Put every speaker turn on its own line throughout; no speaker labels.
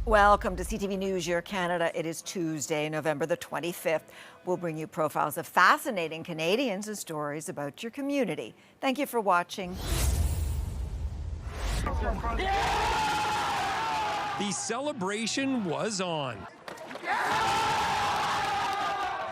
Welcome to CTV News, your Canada. It is Tuesday, November the 25th. We'll bring you profiles of fascinating Canadians and stories about your community. Thank you for watching.
The celebration was on.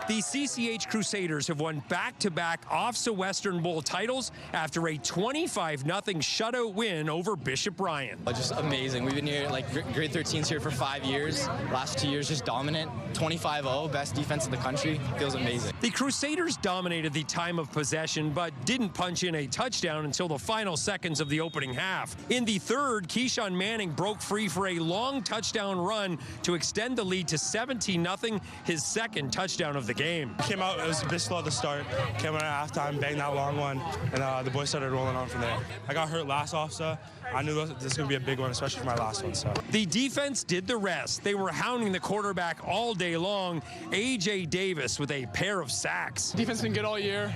The CCH Crusaders have won back-to-back OFSAA Western Bowl titles after a 25-0 shutout win over Bishop Ryan.
Just amazing. We've been here, like grade 13's here for 5 years. Last 2 years just dominant. 25-0, best defense in the country. Feels amazing.
The Crusaders dominated the time of possession, but didn't punch in a touchdown until the final seconds of the opening half. In the third, Keyshawn Manning broke free for a long touchdown run to extend the lead to 17-0, his second touchdown of the game.
Came out, it was a bit slow at the start. Came out at halftime, banged that long one, and the boys started rolling on from there. I got hurt last OFSAA. I knew this was going to be a big one, especially for my last one. So
the defense did the rest. They were hounding the quarterback all day long. A.J. Davis with a pair of sacks.
Defense has been good all year.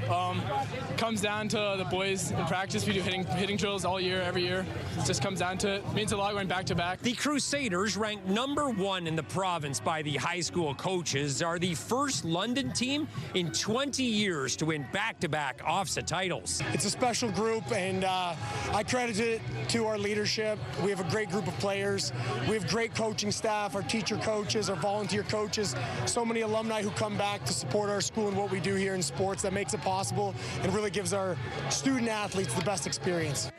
Comes down to the boys in practice. We do hitting drills all year, every year. It just comes down to it. Means a lot going back to back.
The Crusaders, ranked #1 in the province by the high school coaches, are the first London team in 20 years to win back-to-back OFSAA titles.
It's a special group, and I credit it to our leadership. We have a great group of players. We have great coaching staff, our teacher coaches, our volunteer coaches, so many alumni who come back to support our school and what we do here in sports. That makes it possible and really gives our student athletes the best experience.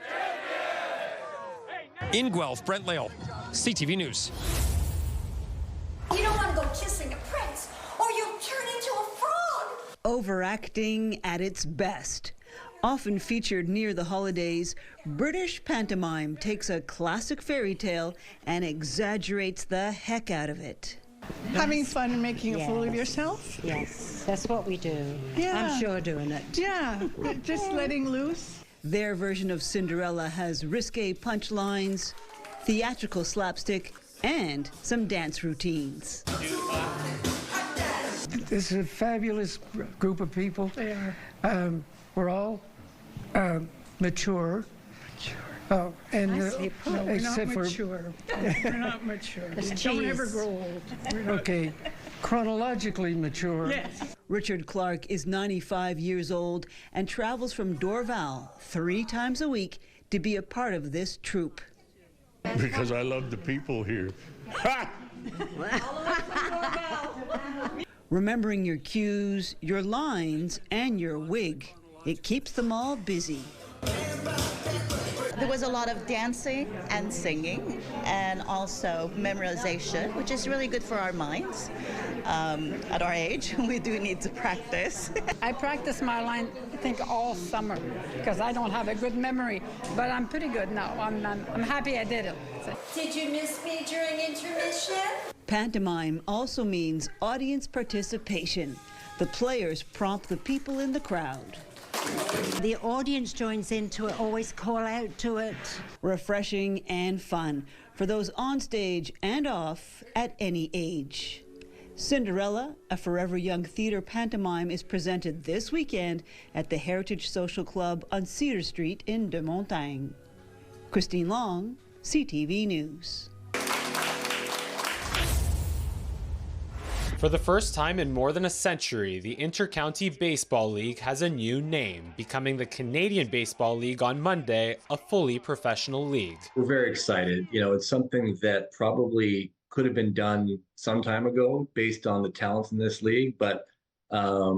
In Guelph, Brent Lale, CTV News.
You don't want to go kissing a prince, or you'll turn into a frog.
Overacting at its best. Often featured near the holidays, British pantomime takes a classic fairy tale and exaggerates the heck out of it.
Having fun and making a fool of yourself?
Yes, that's what we do.
Yeah.
I'm sure doing it.
Yeah, just letting loose.
Their version of Cinderella has risque punchlines, theatrical slapstick, and some dance routines.
This is a fabulous group of people.
They are.
We're all mature. Oh, and
we're not mature. We're not mature. Don't ever grow old.
Okay, chronologically mature.
Yes.
Richard Clark is 95 years old and travels from Dorval 3 times a week to be a part of this troupe.
Because I love the people here. Ha!
Remembering your cues, your lines, and your wig. It keeps them all busy.
There was a lot of dancing and singing and also memorization, which is really good for our minds. At our age, we do need to practice.
I practice my line, I think, all summer because I don't have a good memory, but I'm pretty good now. I'm happy I did it.
Did you miss me during intermission?
Pantomime also means audience participation. The players prompt the people in the crowd.
The audience joins into it, always call out to it.
Refreshing and fun for those on stage and off at any age. Cinderella, a forever young theater pantomime, is presented this weekend at the Heritage Social Club on Cedar Street in De Montagne. Christine Long, CTV News.
For the first time in more than a century, the Inter-County Baseball League has a new name, becoming the Canadian Baseball League on Monday, a fully professional league.
We're very excited. You know, it's something that probably could have been done some time ago based on the talents in this league, but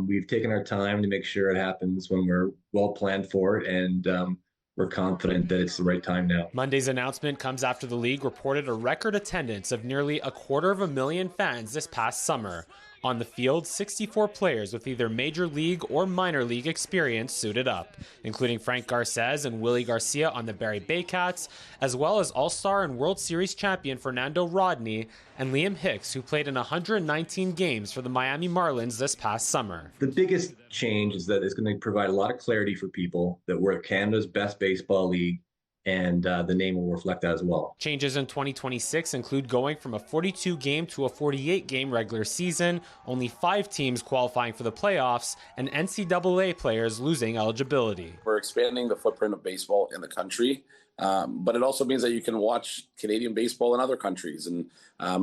we've taken our time to make sure it happens when we're well planned for it, and we're confident that it's the right time now.
Monday's announcement comes after the league reported a record attendance of nearly 250,000 fans this past summer. On the field, 64 players with either major league or minor league experience suited up, including Frank Garces and Willie Garcia on the Barrie Baycats, as well as All-Star and World Series champion Fernando Rodney and Liam Hicks, who played in 119 games for the Miami Marlins this past summer.
The biggest change is that it's going to provide a lot of clarity for people that we're Canada's best baseball league, and the name will reflect that as well.
Changes in 2026 include going from a 42-game to a 48-game regular season, only 5 teams qualifying for the playoffs, and NCAA players losing eligibility.
We're expanding the footprint of baseball in the country But it also means that you can watch Canadian baseball in other countries, and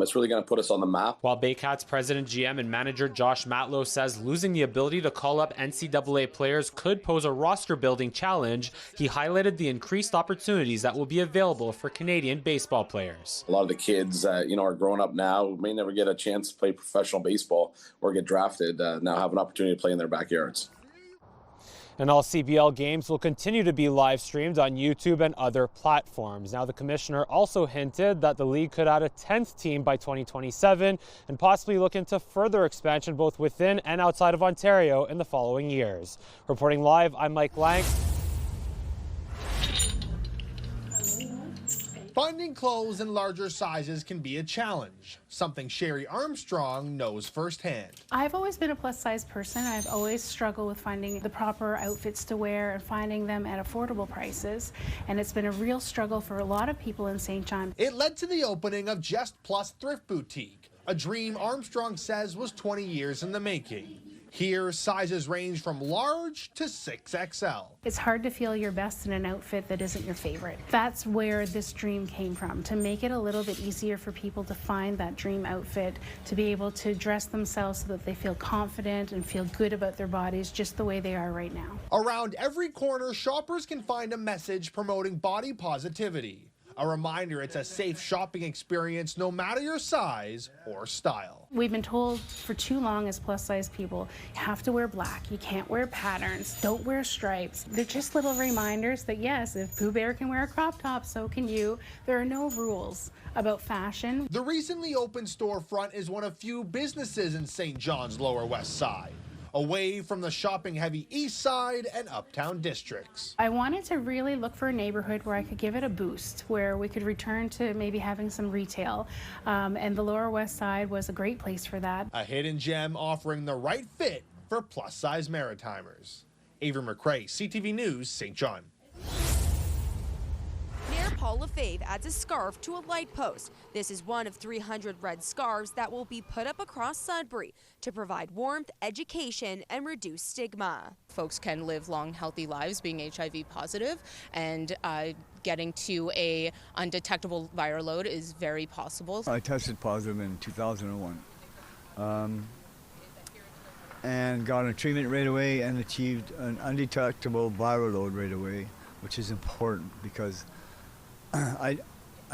it's really going to put us on the map.
While Baycats president, GM, and manager Josh Matlow says losing the ability to call up NCAA players could pose a roster-building challenge, he highlighted the increased opportunities that will be available for Canadian baseball players.
A lot of the kids, are growing up now, who may never get a chance to play professional baseball or get drafted, now have an opportunity to play in their backyards.
And all CBL games will continue to be live streamed on YouTube and other platforms. Now, the commissioner also hinted that the league could add a 10th team by 2027 and possibly look into further expansion both within and outside of Ontario in the following years. Reporting live, I'm Mike Lang.
Finding clothes in larger sizes can be a challenge, something Sherry Armstrong knows firsthand.
I've always been a plus size person. I've always struggled with finding the proper outfits to wear and finding them at affordable prices. And it's been a real struggle for a lot of people in St. John.
It led to the opening of Just Plus Thrift Boutique, a dream Armstrong says was 20 years in the making. Here, sizes range from large to 6XL.
It's hard to feel your best in an outfit that isn't your favorite. That's where this dream came from, to make it a little bit easier for people to find that dream outfit, to be able to dress themselves so that they feel confident and feel good about their bodies just the way they are right now.
Around every corner, shoppers can find a message promoting body positivity. A reminder it's a safe shopping experience no matter your size or style.
We've been told for too long as plus size people, you have to wear black, you can't wear patterns, don't wear stripes. They're just little reminders that yes, if Pooh Bear can wear a crop top, so can you. There are no rules about fashion.
The recently opened storefront is one of few businesses in St. John's Lower West Side, away from the shopping-heavy East Side and Uptown districts.
I wanted to really look for a neighborhood where I could give it a boost, where we could return to maybe having some retail, and the Lower West Side was a great place for that.
A hidden gem offering the right fit for plus-size Maritimers. Avery McRae, CTV News, St. John.
Mayor Paul Lefebvre adds a scarf to a light post. This is one of 300 red scarves that will be put up across Sudbury to provide warmth, education, and reduce stigma.
Folks can live long, healthy lives being HIV positive, and getting to a undetectable viral load is very possible.
I tested positive in 2001 and got a treatment right away and achieved an undetectable viral load right away, which is important because I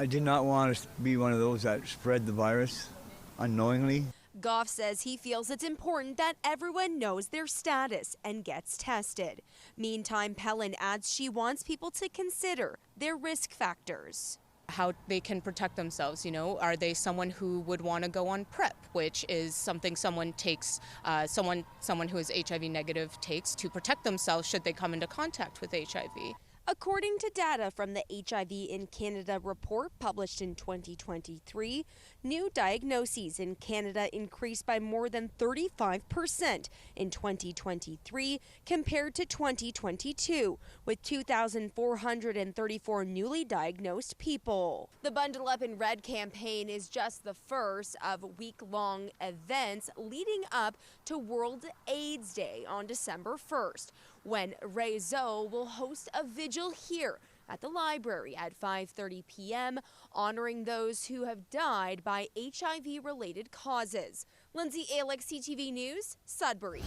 did not want to be one of those that spread the virus unknowingly.
Goff says he feels it's important that everyone knows their status and gets tested. Meantime, Pellin adds she wants people to consider their risk factors.
How they can protect themselves, are they someone who would want to go on PrEP, which is something someone takes, someone who is HIV negative takes to protect themselves should they come into contact with HIV.
According to data from the HIV in Canada report published in 2023, new diagnoses in Canada increased by more than 35% in 2023 compared to 2022, with 2,434 newly diagnosed people. The Bundle Up in Red campaign is just the first of week-long events leading up to World AIDS Day on December 1st, when Ray Zoe will host a vigil here at the library at 5:30 p.m., honoring those who have died by HIV-related causes. Lindsay Alick, CTV News, Sudbury.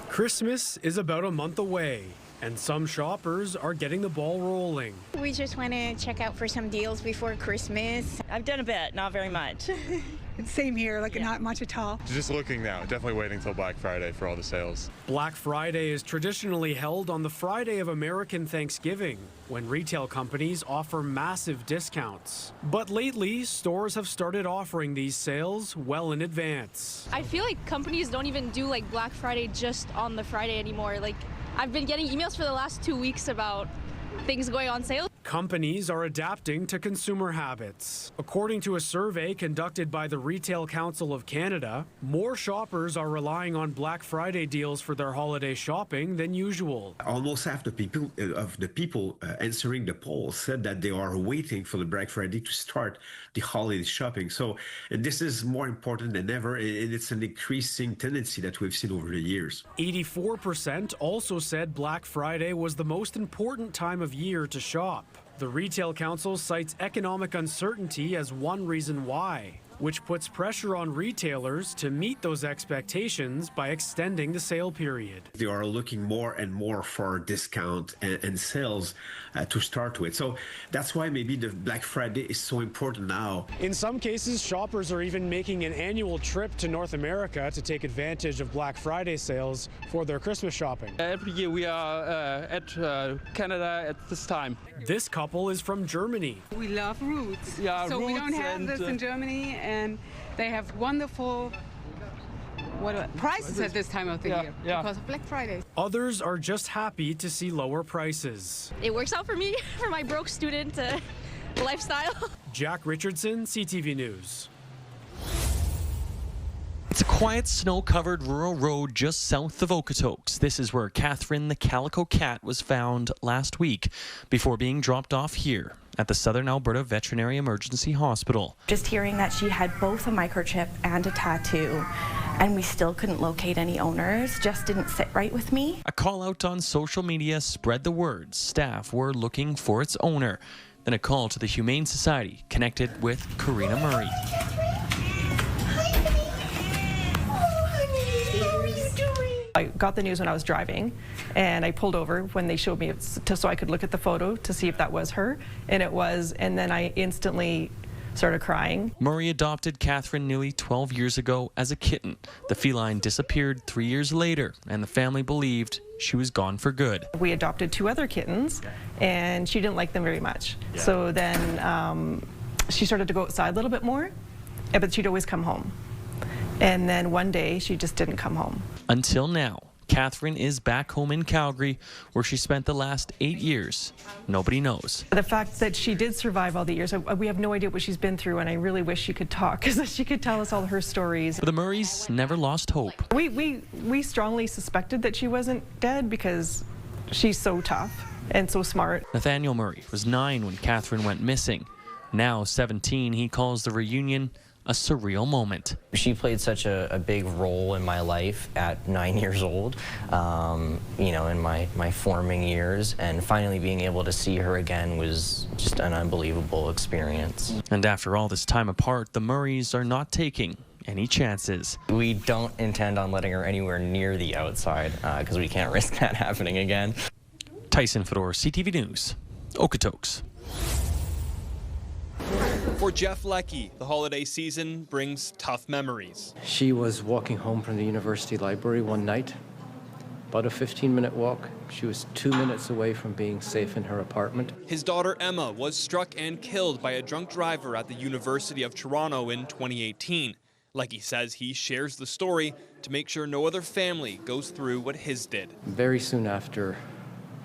Christmas is about a month away, and some shoppers are getting the ball rolling.
We just want to check out for some deals before Christmas.
I've done a bit, not very much.
Same here, not much at all.
Just looking now, definitely waiting till Black Friday for all the sales.
Black Friday is traditionally held on the Friday of American Thanksgiving, when retail companies offer massive discounts. But lately, stores have started offering these sales well in advance.
I feel like companies don't even do Black Friday just on the Friday anymore. I've been getting emails for the last 2 weeks about things going on sale.
Companies are adapting to consumer habits. According to a survey conducted by the Retail Council of Canada, more shoppers are relying on Black Friday deals for their holiday shopping than usual.
Almost half the people answering the poll said that they are waiting for the Black Friday to start the holiday shopping. So this is more important than ever, and it's an increasing tendency that we've seen over the years.
84% also said Black Friday was the most important time of year to shop. The Retail Council cites economic uncertainty as one reason why, which puts pressure on retailers to meet those expectations by extending the sale period.
They are looking more and more for discount and sales to start with. So that's why maybe the Black Friday is so important now.
In some cases, shoppers are even making an annual trip to North America to take advantage of Black Friday sales for their Christmas shopping.
Every year we are at Canada at this time.
This couple is from Germany.
We love roots.
Yeah,
so
roots,
we don't have
and
this in Germany, and they have wonderful prices at this time of the year because of Black Friday.
Others are just happy to see lower prices.
It works out for me, for my broke student lifestyle.
Jack Richardson, CTV News.
It's a quiet, snow-covered rural road just south of Okotoks. This is where Catherine the calico cat was found last week before being dropped off here at the Southern Alberta Veterinary Emergency Hospital.
Just hearing that she had both a microchip and a tattoo, and we still couldn't locate any owners, just didn't sit right with me.
A call out on social media spread the word. Staff were looking for its owner. Then a call to the Humane Society connected with Karina Murray.
I got the news when I was driving, and I pulled over when they showed me so I could look at the photo to see if that was her, and it was, and then I instantly started crying.
Murray adopted Catherine nearly 12 years ago as a kitten. The feline disappeared 3 years later, and the family believed she was gone for good.
We adopted 2 other kittens, and she didn't like them very much. Yeah. So then she started to go outside a little bit more, but she'd always come home. And then one day, she just didn't come home.
Until now, Catherine is back home in Calgary, where she spent the last 8 years. Nobody knows.
The fact that she did survive all the years, we have no idea what she's been through, and I really wish she could talk, because she could tell us all her stories.
But the Murrays never lost hope.
We strongly suspected that she wasn't dead because she's so tough and so smart.
Nathaniel Murray was 9 when Catherine went missing. Now 17, he calls the reunion a surreal moment.
She played such a big role in my life at 9 years old, you know, in my forming years, and finally being able to see her again was just an unbelievable experience.
And after all this time apart, the Murrays are not taking any chances.
We don't intend on letting her anywhere near the outside because we can't risk that happening again.
Tyson Fedor, CTV News, Okotoks.
For Jeff Leckie, the holiday season brings tough memories.
She was walking home from the university library one night, about a 15-minute walk. She was 2 minutes away from being safe in her apartment.
His daughter Emma was struck and killed by a drunk driver at the University of Toronto in 2018. Leckie says he shares the story to make sure no other family goes through what his did.
Very soon after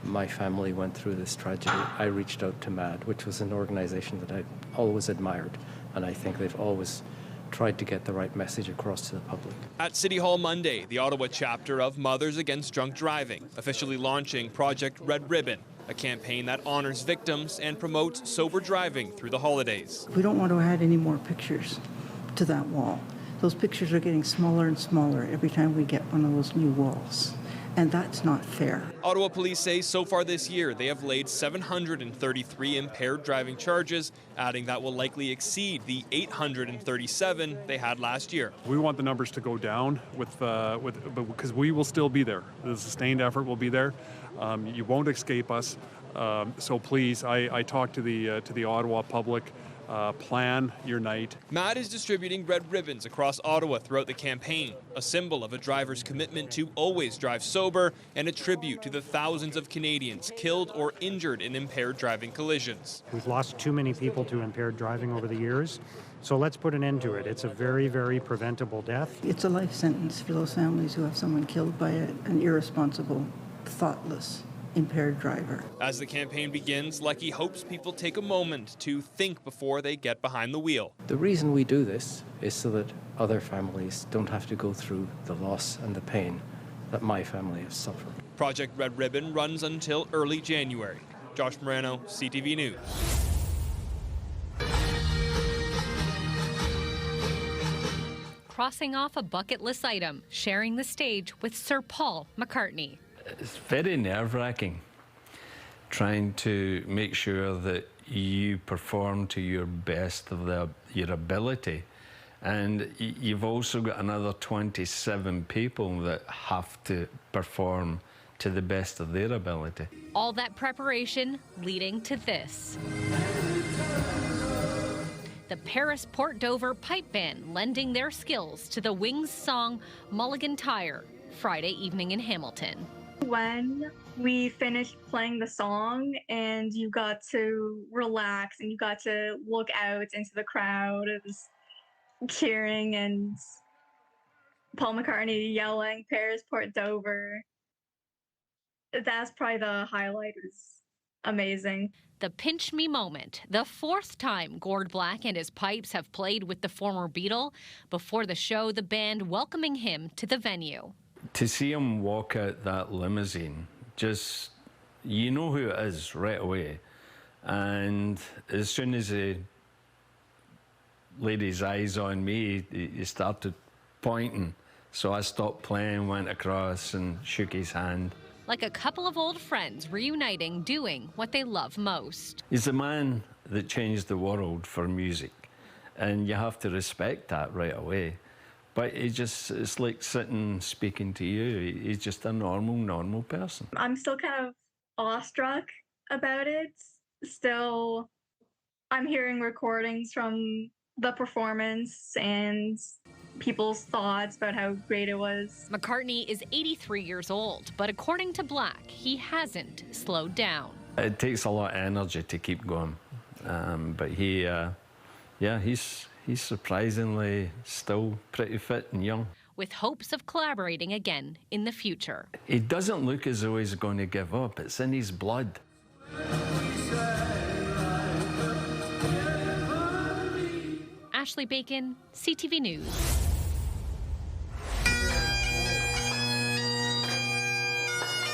my family went through this tragedy, I reached out to MAD, which was an organization that I always admired, and I think they've always tried to get the right message across to the public.
At City Hall Monday, the Ottawa chapter of Mothers Against Drunk Driving officially launching Project Red Ribbon, a campaign that honors victims and promotes sober driving through the holidays.
We don't want to add any more pictures to that wall. Those pictures are getting smaller and smaller every time we get one of those new walls. And that's not fair.
Ottawa police say so far this year they have laid 733 impaired driving charges, adding that will likely exceed the 837 they had last year.
We want the numbers to go down because we will still be there. The sustained effort will be there. You won't escape us. So please, I talk to the Ottawa public. Plan your night.
MAD is distributing red ribbons across Ottawa throughout the campaign, a symbol of a driver's commitment to always drive sober and a tribute to the thousands of Canadians killed or injured in impaired driving collisions.
We've lost too many people to impaired driving over the years, so let's put an end to it. It's a very, very preventable death.
It's a life sentence for those families who have someone killed by an irresponsible, thoughtless impaired driver.
As the campaign begins, Lecky hopes people take a moment to think before they get behind the wheel.
The reason we do this is so that other families don't have to go through the loss and the pain that my family has suffered.
Project Red Ribbon runs until early January. Josh Moreno, CTV News.
Crossing off a bucket list item, sharing the stage with Sir Paul McCartney.
It's very nerve-wracking trying to make sure that you perform to your best of your ability. And you've also got another 27 people that have to perform to the best of their ability.
All that preparation leading to this. The Paris Port Dover Pipe Band lending their skills to the Wings song Mulligan Tire Friday evening in Hamilton.
When we finished playing the song and you got to relax and you got to look out into the crowd, it was cheering and Paul McCartney yelling Paris Port Dover. That's probably the highlight. It was amazing.
The pinch me moment, the fourth time Gord Black and his pipes have played with the former Beatle. Before the show, the band welcoming him to the venue.
To see him walk out that limousine, just, you know who it is right away. And as soon as he laid his eyes on me, he started pointing. So I stopped playing, went across and shook his hand.
Like a couple of old friends reuniting, doing what they love most.
He's the man that changed the world for music, and you have to respect that right away. But it's like sitting speaking to you. He's just a normal person.
I'm still kind of awestruck about it. Still, I'm hearing recordings from the performance and people's thoughts about how great it was.
McCartney is 83 years old, but according to Black, he hasn't slowed down.
It takes a lot of energy to keep going, but he's surprisingly still pretty fit and young.
With hopes of collaborating again in the future.
He doesn't look as though he's going to give up. It's in his blood.
Ashley Bacon, CTV News.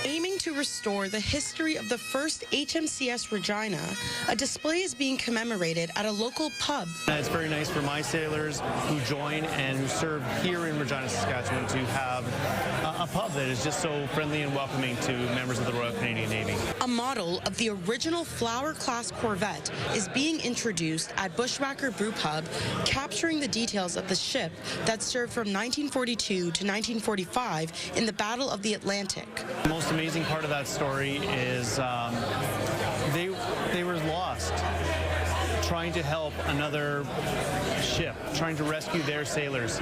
Aiming to restore the history of the first HMCS Regina, a display is being commemorated at a local pub.
It's very nice for my sailors who join and who serve here in Regina, Saskatchewan, to have a pub that is just so friendly and welcoming to members of the Royal Canadian Navy.
A model of the original Flower-class corvette is being introduced at Bushwhacker Brew Pub, capturing the details of the ship that served from 1942 to 1945 in the Battle of the Atlantic.
The most amazing part of that story is they were lost trying to help another ship, trying to rescue their sailors,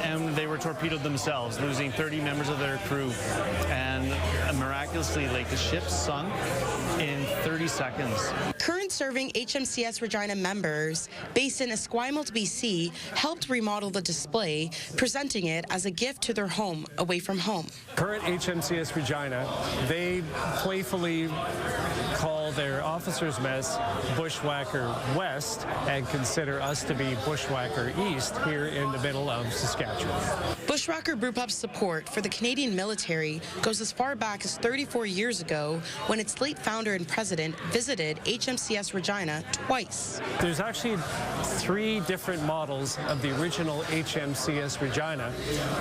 and they were torpedoed themselves, losing 30 members of their crew, and miraculously, the ship sunk in 30 seconds.
Current serving HMCS Regina members, based in Esquimalt, BC, helped remodel the display, presenting it as a gift to their home away from home.
Current HMCS Regina, they playfully call their officers' mess Bushwhacker West and consider us to be Bushwhacker East here in the middle of Saskatchewan.
Bushwhacker Brewpub's support for the Canadian military goes as far back as 34 years ago when its late founder and president visited HMCS Regina twice.
There's actually 3 different models of the original HMCS Regina,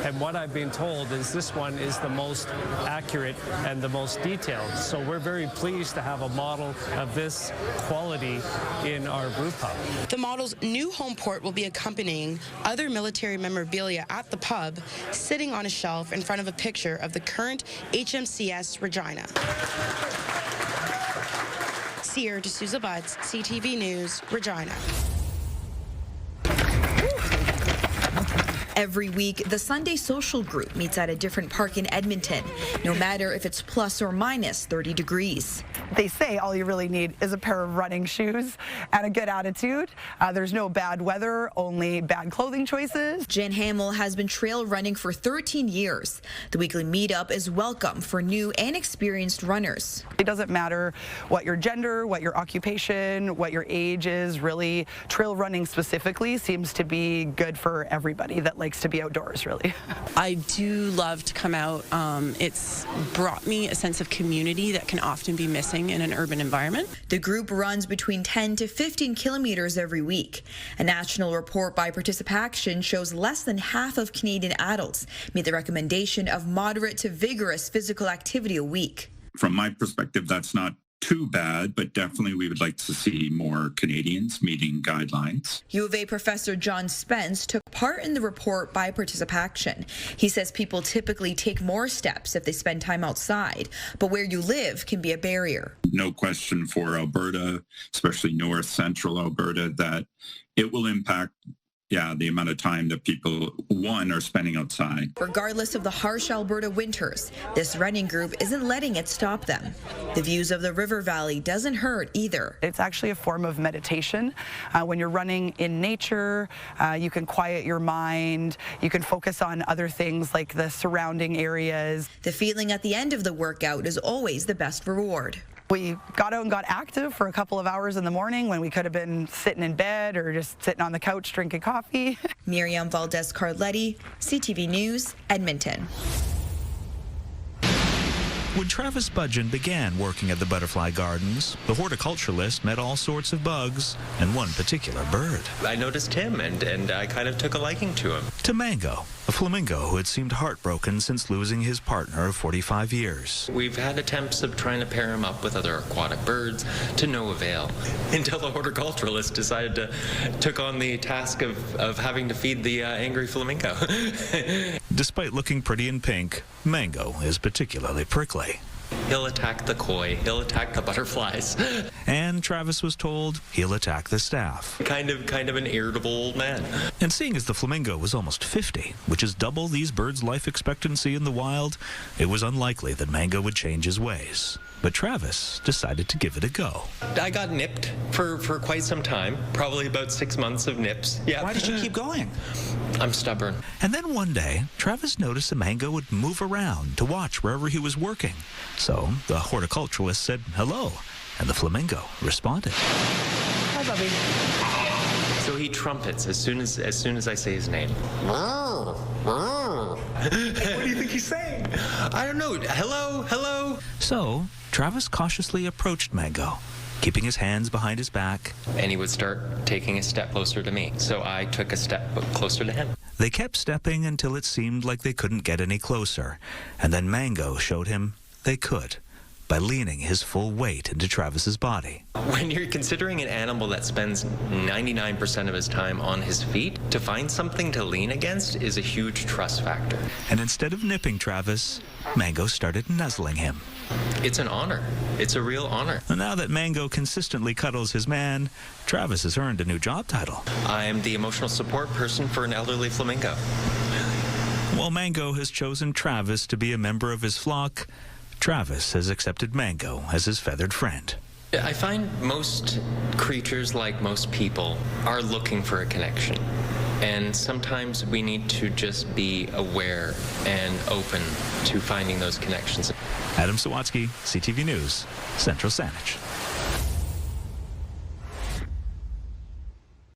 and what I've been told is this one is the most accurate and the most detailed. So we're very pleased to have a model of this quality in our brew pub.
The model's new home port will be accompanying other military memorabilia at the pub, sitting on a shelf in front of a picture of the current HMCS Regina. Sierra D'Souza Butts, CTV News, Regina.
Every week, the Sunday Social Group meets at a different park in Edmonton, no matter if it's plus or minus 30 degrees.
they say all you really need is a pair of running shoes and a good attitude. There's no bad weather, only bad clothing choices.
Jan Hamill has been trail running for 13 years. The weekly meetup is welcome for new and experienced runners.
It doesn't matter what your gender, what your occupation, what your age is, really. Trail running specifically seems to be good for everybody that likes to be outdoors, really.
I do love to come out. It's brought me a sense of community that can often be missing in an urban environment.
The group runs between 10 to 15 kilometers every week. A national report by Participaction shows less than half of Canadian adults meet the recommendation of moderate to vigorous physical activity a week.
From my perspective, that's not too bad, but definitely we would like to see more Canadians meeting guidelines.
U of A professor John Spence took part in the report by Participaction. He says people typically take more steps if they spend time outside, but where you live can be a barrier.
No question for Alberta, especially north central Alberta, that it will impact the amount of time that people, are spending outside.
Regardless of the harsh Alberta winters, this running group isn't letting it stop them. The views of the river valley doesn't hurt either.
It's actually a form of meditation. When you're running in nature, you can quiet your mind. You can focus on other things like the surrounding areas.
The feeling at the end of the workout is always the best reward.
We got out and got active for a couple of hours in the morning when we could have been sitting in bed or just sitting on the couch drinking coffee.
Miriam Valdez-Carletti, CTV News, Edmonton.
When Travis Budgeon began working at the Butterfly Gardens, the horticulturalist met all sorts of bugs and one particular bird.
I noticed him and I kind of took a liking to him.
To Mango, a flamingo who had seemed heartbroken since losing his partner of 45 years.
We've had attempts of trying to pair him up with other aquatic birds to no avail, until the horticulturalist took on the task of having to feed the angry flamingo.
Despite looking pretty in pink, Mango is particularly prickly.
He'll attack the koi, he'll attack the butterflies.
And Travis was told he'll attack the staff.
Kind of an irritable old man.
And seeing as the flamingo was almost 50, which is double these birds' life expectancy in the wild, it was unlikely that Mango would change his ways. But Travis decided to give it a go.
I got nipped for quite some time, probably about 6 months of nips. Yeah.
Why did you keep going?
I'm stubborn.
And then one day, Travis noticed the Mango would move around to watch wherever he was working. So the horticulturalist said hello, and the flamingo responded.
Hi, Bubby. So he trumpets as soon as I say his name. What do you think he's saying? I don't know. Hello, hello.
So Travis cautiously approached Mango, keeping his hands behind his back.
And he would start taking a step closer to me. So I took a step closer to him.
They kept stepping until it seemed like they couldn't get any closer. And then Mango showed him they could, by leaning his full weight into Travis's body.
When you're considering an animal that spends 99% of his time on his feet, to find something to lean against is a huge trust factor.
And instead of nipping Travis, Mango started nuzzling him.
It's an honor. It's a real honor.
And now that Mango consistently cuddles his man, Travis has earned a new job title.
I am the emotional support person for an elderly flamingo.
While Mango has chosen Travis to be a member of his flock, Travis has accepted Mango as his feathered friend.
I find most creatures, like most people, are looking for a connection. And sometimes we need to just be aware and open to finding those connections.
Adam Sawatsky, CTV News, Central Saanich.